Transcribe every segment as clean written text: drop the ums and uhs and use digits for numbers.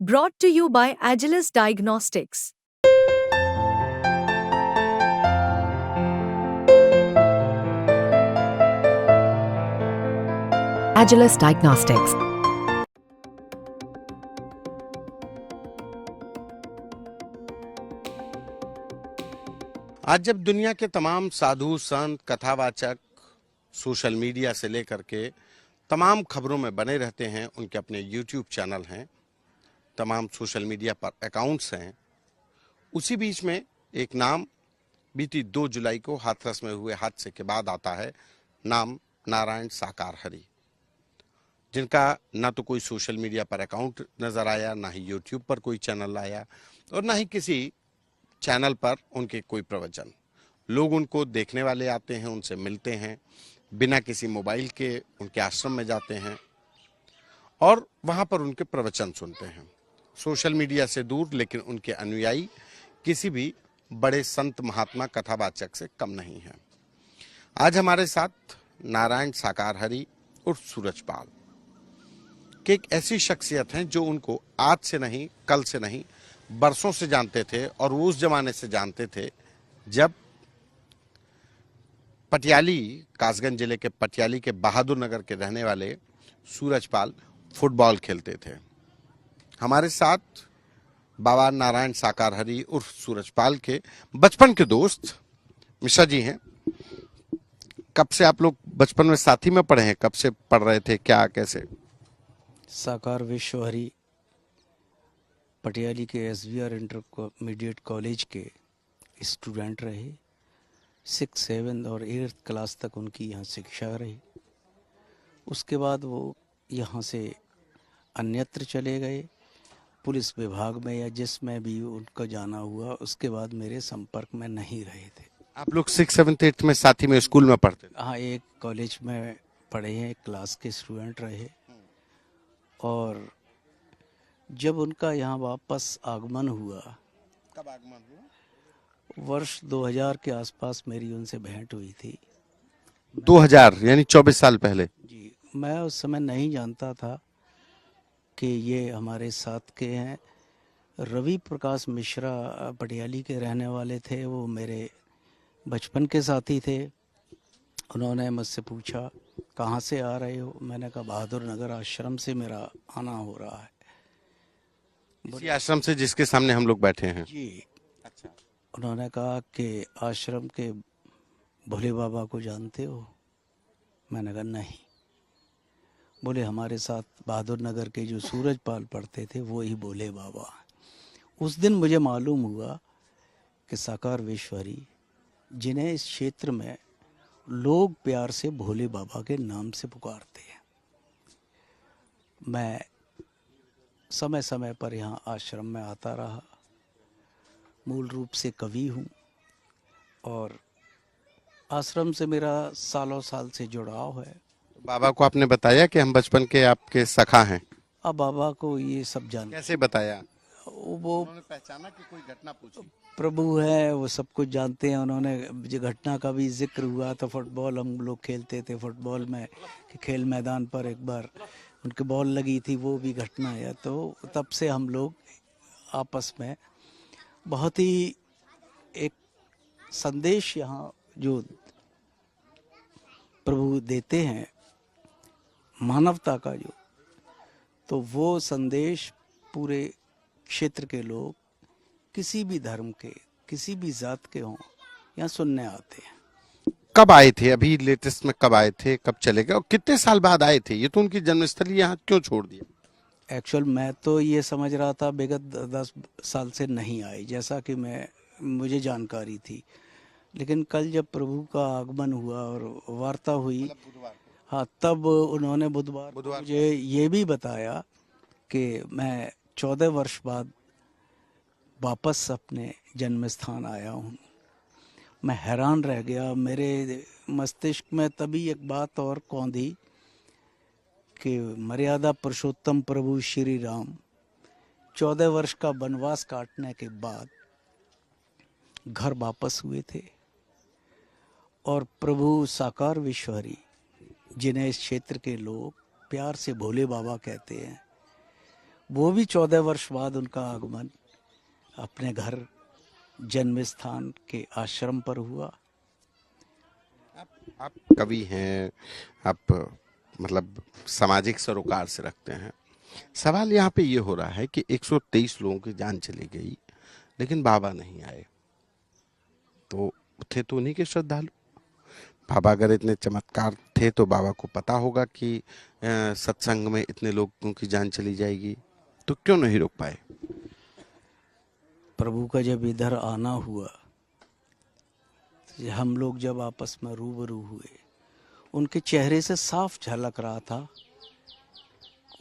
Brought to you by Agilus Diagnostics. Agilus Diagnostics. आज जब दुनिया के तमाम साधु संत कथावाचक सोशल मीडिया से लेकर के तमाम खबरों में बने रहते हैं, उनके अपने यूट्यूब चैनल हैं, तमाम सोशल मीडिया पर अकाउंट्स हैं, उसी बीच में एक नाम बीती 2 जुलाई को हाथरस में हुए हादसे के बाद आता है। नाम नारायण साकार हरि, जिनका ना तो कोई सोशल मीडिया पर अकाउंट नजर आया, ना ही यूट्यूब पर कोई चैनल आया और ना ही किसी चैनल पर उनके कोई प्रवचन। लोग उनको देखने वाले आते हैं, उनसे मिलते हैं, बिना किसी मोबाइल के उनके आश्रम में जाते हैं और वहां पर उनके प्रवचन सुनते हैं। सोशल मीडिया से दूर, लेकिन उनके अनुयायी किसी भी बड़े संत महात्मा कथावाचक से कम नहीं है। आज हमारे साथ नारायण साकार हरि उर्फ सूरजपाल के एक ऐसी शख्सियत हैं जो उनको आज से नहीं, कल से नहीं, बरसों से जानते थे और वो उस जमाने से जानते थे जब पटियाली, कासगंज जिले के पटियाली के बहादुर नगर के रहने वाले सूरजपाल फुटबॉल खेलते थे। हमारे साथ बाबा नारायण साकार हरि उर्फ सूरजपाल के बचपन के दोस्त मिश्रा जी हैं। कब से आप लोग बचपन में साथी में पढ़े हैं? कब से पढ़ रहे थे, क्या, कैसे? साकार विश्वहरि पटियाली के SBR इंटरमीडिएट कॉलेज के स्टूडेंट रहे। 6, 7 और 8th क्लास तक उनकी यहाँ शिक्षा रही। उसके बाद वो यहाँ से अन्यत्र चले गए, पुलिस विभाग में या जिसमें भी उनका जाना हुआ। उसके बाद मेरे संपर्क में नहीं रहे थे। आप लोग 6, 7, 8 में साथी में स्कूल में पढ़ते थे? हाँ, एक कॉलेज में पढ़े हैं, एक क्लास के स्टूडेंट रहे। और जब उनका यहाँ वापस आगमन हुआ, कब आगमन हुआ? वर्ष 2000 के आसपास मेरी उनसे भेंट हुई थी। 2000 यानी 24 साल पहले। जी, मैं उस समय नहीं जानता था कि ये हमारे साथ के हैं। रवि प्रकाश मिश्रा पटियाली के रहने वाले थे, वो मेरे बचपन के साथी थे। उन्होंने मुझसे पूछा कहाँ से आ रहे हो? मैंने कहा बहादुर नगर आश्रम से मेरा आना हो रहा है। इसी आश्रम से जिसके सामने हम लोग बैठे हैं? जी। अच्छा। उन्होंने कहा कि आश्रम के भोले बाबा को जानते हो? मैंने कहा नहीं। बोले हमारे साथ बहादुर नगर के जो सूरजपाल पढ़ते थे वो ही भोले बाबा। उस दिन मुझे मालूम हुआ कि साकार विश्वहरि, जिन्हें इस क्षेत्र में लोग प्यार से भोले बाबा के नाम से पुकारते हैं। मैं समय समय पर यहाँ आश्रम में आता रहा। मूल रूप से कवि हूँ और आश्रम से मेरा सालों साल से जुड़ाव है। बाबा को आपने बताया कि हम बचपन के आपके सखा हैं? अब बाबा को ये सब जान, कैसे बताया? वो उन्होंने पहचाना कि कोई घटना पूछी? प्रभु है, वो सब कुछ जानते हैं। उन्होंने जो घटना का भी जिक्र हुआ तो फुटबॉल हम लोग खेलते थे, फुटबॉल में खेल मैदान पर एक बार उनकी बॉल लगी थी, वो भी घटना है। तो तब से हम लोग आपस में बहुत ही एक संदेश यहाँ जो प्रभु देते हैं मानवता का, जो तो वो संदेश पूरे क्षेत्र के लोग किसी भी धर्म के, किसी भी जात के हों, यहाँ सुनने आते हैं। कब आए थे? अभी लेटेस्ट में कब आए थे, कब चले गए और कितने साल बाद आए थे? ये तो उनकी जन्मस्थली, यहाँ क्यों छोड़ दिया? एक्चुअल मैं तो ये समझ रहा था विगत 10 साल से नहीं आए, जैसा कि मुझे जानकारी थी। लेकिन कल जब प्रभु का आगमन हुआ और वार्ता हुई, हाँ, तब उन्होंने बुधवार मुझे ये भी बताया कि मैं 14 वर्ष बाद वापस अपने जन्म स्थान आया हूँ। मैं हैरान रह गया। मेरे मस्तिष्क में तभी एक बात और कौंधी कि मर्यादा पुरुषोत्तम प्रभु श्री राम 14 वर्ष का वनवास काटने के बाद घर वापस हुए थे और प्रभु साकार विश्वहरि, जिन्हें इस क्षेत्र के लोग प्यार से भोले बाबा कहते हैं, वो भी 14 वर्ष बाद उनका आगमन अपने घर जन्म स्थान के आश्रम पर हुआ। आप कवि हैं, आप मतलब सामाजिक सरोकार से रखते हैं। सवाल यहाँ पे ये हो रहा है कि 123 लोगों की जान चली गई, लेकिन बाबा नहीं आए। तो थे तो उन्हीं के श्रद्धालु। बाबा अगर इतने चमत्कार थे तो बाबा को पता होगा कि सत्संग में इतने लोगों की जान चली जाएगी, तो क्यों नहीं रोक पाए? प्रभु का जब इधर आना हुआ, हम लोग जब आपस में रूबरू हुए, उनके चेहरे से साफ झलक रहा था,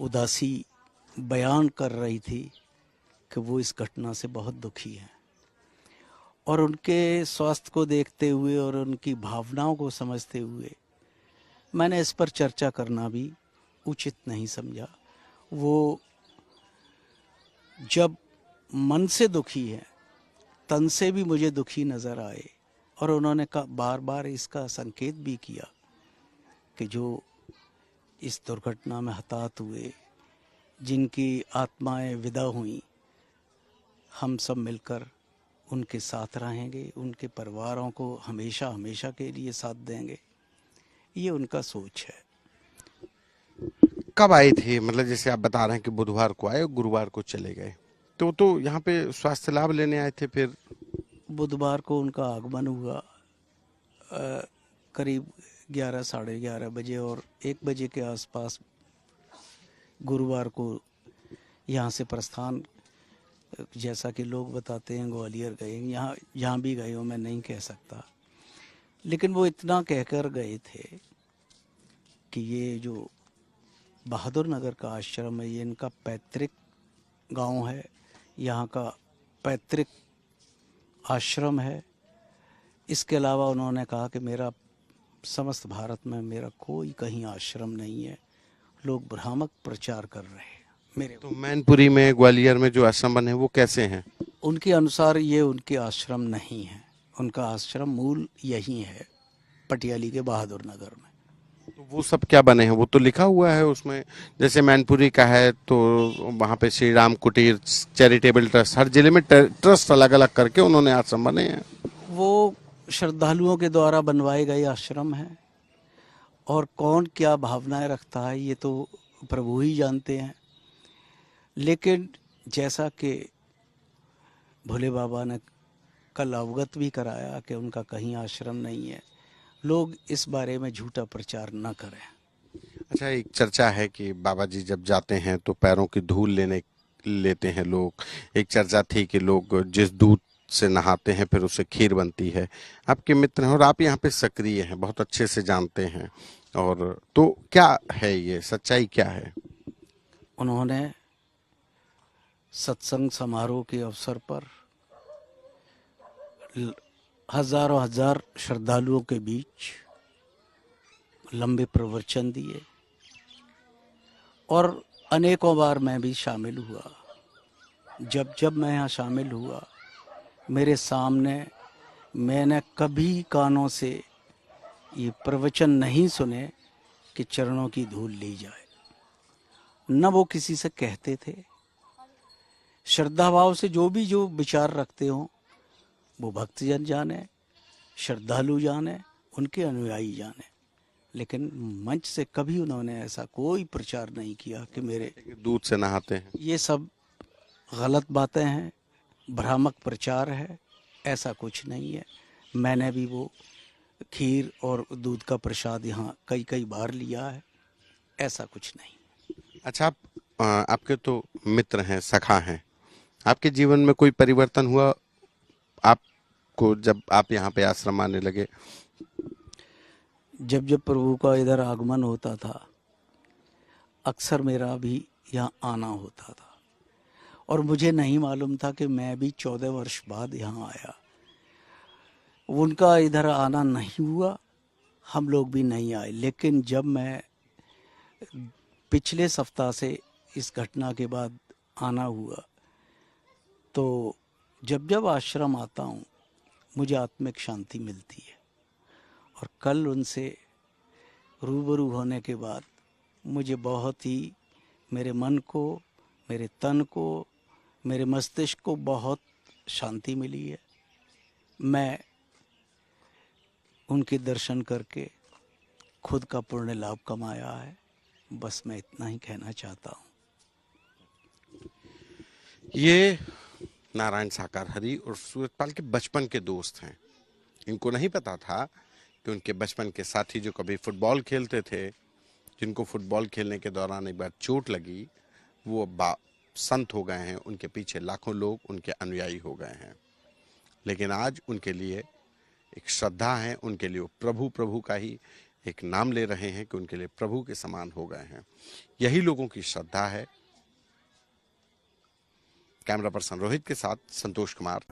उदासी बयान कर रही थी कि वो इस घटना से बहुत दुखी हैं। और उनके स्वास्थ्य को देखते हुए और उनकी भावनाओं को समझते हुए मैंने इस पर चर्चा करना भी उचित नहीं समझा। वो जब मन से दुखी है, तन से भी मुझे दुखी नज़र आए। और उन्होंने बार बार इसका संकेत भी किया कि जो इस दुर्घटना में हताहत हुए, जिनकी आत्माएं विदा हुई, हम सब मिलकर उनके साथ रहेंगे, उनके परिवारों को हमेशा हमेशा के लिए साथ देंगे। ये उनका सोच है। कब आए थे? मतलब जैसे आप बता रहे हैं कि बुधवार को आए और गुरुवार को चले गए, तो यहाँ पे स्वास्थ्य लाभ लेने आए थे। फिर बुधवार को उनका आगमन हुआ करीब 11 साढ़े 11 बजे, और 1 बजे के आसपास गुरुवार को यहाँ से प्रस्थान, जैसा कि लोग बताते हैं ग्वालियर गए, यहाँ भी गए हो मैं नहीं कह सकता, लेकिन वो इतना कहकर गए थे कि ये जो बहादुर नगर का आश्रम है, ये इनका पैतृक गांव है, यहाँ का पैतृक आश्रम है। इसके अलावा उन्होंने कहा कि मेरा समस्त भारत में मेरा कोई कहीं आश्रम नहीं है, लोग भ्रामक प्रचार कर रहे हैं मेरे। तो मैनपुरी में, ग्वालियर में जो आश्रम बने हैं वो कैसे हैं? उनके अनुसार ये उनके आश्रम नहीं है, उनका आश्रम मूल यही है, पटियाली के बहादुर नगर में। तो वो सब क्या बने हैं? वो तो लिखा हुआ है उसमें, जैसे मैनपुरी का है तो वहाँ पे श्री राम कुटीर चैरिटेबल ट्रस्ट, हर जिले में ट्रस्ट अलग अलग करके उन्होंने आश्रम बने हैं। वो श्रद्धालुओं के द्वारा बनवाए गए आश्रम हैं, और कौन क्या भावनाएं रखता है ये तो प्रभु ही जानते हैं। लेकिन जैसा कि भोले बाबा ने कल अवगत भी कराया कि उनका कहीं आश्रम नहीं है, लोग इस बारे में झूठा प्रचार न करें। अच्छा, एक चर्चा है कि बाबा जी जब जाते हैं तो पैरों की धूल लेते हैं लोग। एक चर्चा थी कि लोग जिस दूध से नहाते हैं फिर उससे खीर बनती है। आपके मित्र हैं और आप यहाँ पे सक्रिय हैं, बहुत अच्छे से जानते हैं, और तो क्या है ये सच्चाई क्या है? उन्होंने सत्संग समारोह के अवसर पर हजारों हजार श्रद्धालुओं के बीच लंबे प्रवचन दिए, और अनेकों बार मैं भी शामिल हुआ। जब मैं यहाँ शामिल हुआ, मेरे सामने मैंने कभी कानों से ये प्रवचन नहीं सुने कि चरणों की धूल ली जाए, न वो किसी से कहते थे। श्रद्धा भाव से जो विचार रखते हो वो भक्तजन जाने, श्रद्धालु जाने, उनके अनुयायी जाने, लेकिन मंच से कभी उन्होंने ऐसा कोई प्रचार नहीं किया कि मेरे दूध से नहाते हैं। ये सब गलत बातें हैं, भ्रामक प्रचार है, ऐसा कुछ नहीं है। मैंने भी वो खीर और दूध का प्रसाद यहाँ कई बार लिया है, ऐसा कुछ नहीं। अच्छा, आपके तो मित्र हैं, सखा हैं, आपके जीवन में कोई परिवर्तन हुआ आपको जब आप यहाँ पे आश्रम आने लगे? जब प्रभु का इधर आगमन होता था, अक्सर मेरा भी यहाँ आना होता था, और मुझे नहीं मालूम था कि मैं भी 14 वर्ष बाद यहाँ आया। उनका इधर आना नहीं हुआ, हम लोग भी नहीं आए। लेकिन जब मैं पिछले सप्ताह से इस घटना के बाद आना हुआ, तो जब आश्रम आता हूँ मुझे आत्मिक शांति मिलती है। और कल उनसे रूबरू होने के बाद मुझे बहुत ही, मेरे मन को, मेरे तन को, मेरे मस्तिष्क को बहुत शांति मिली है। मैं उनके दर्शन करके खुद का पुण्य लाभ कमाया है। बस मैं इतना ही कहना चाहता हूँ। ये नारायण साकार हरि और सूरजपाल के बचपन के दोस्त हैं। इनको नहीं पता था कि उनके बचपन के साथी जो कभी फुटबॉल खेलते थे, जिनको फुटबॉल खेलने के दौरान एक बार चोट लगी, वो अब संत हो गए हैं। उनके पीछे लाखों लोग उनके अनुयायी हो गए हैं। लेकिन आज उनके लिए एक श्रद्धा है, उनके लिए वो प्रभु प्रभु का ही एक नाम ले रहे हैं कि उनके लिए प्रभु के समान हो गए हैं। यही लोगों की श्रद्धा है। कैमरा पर्सन रोहित के साथ संतोष कुमार।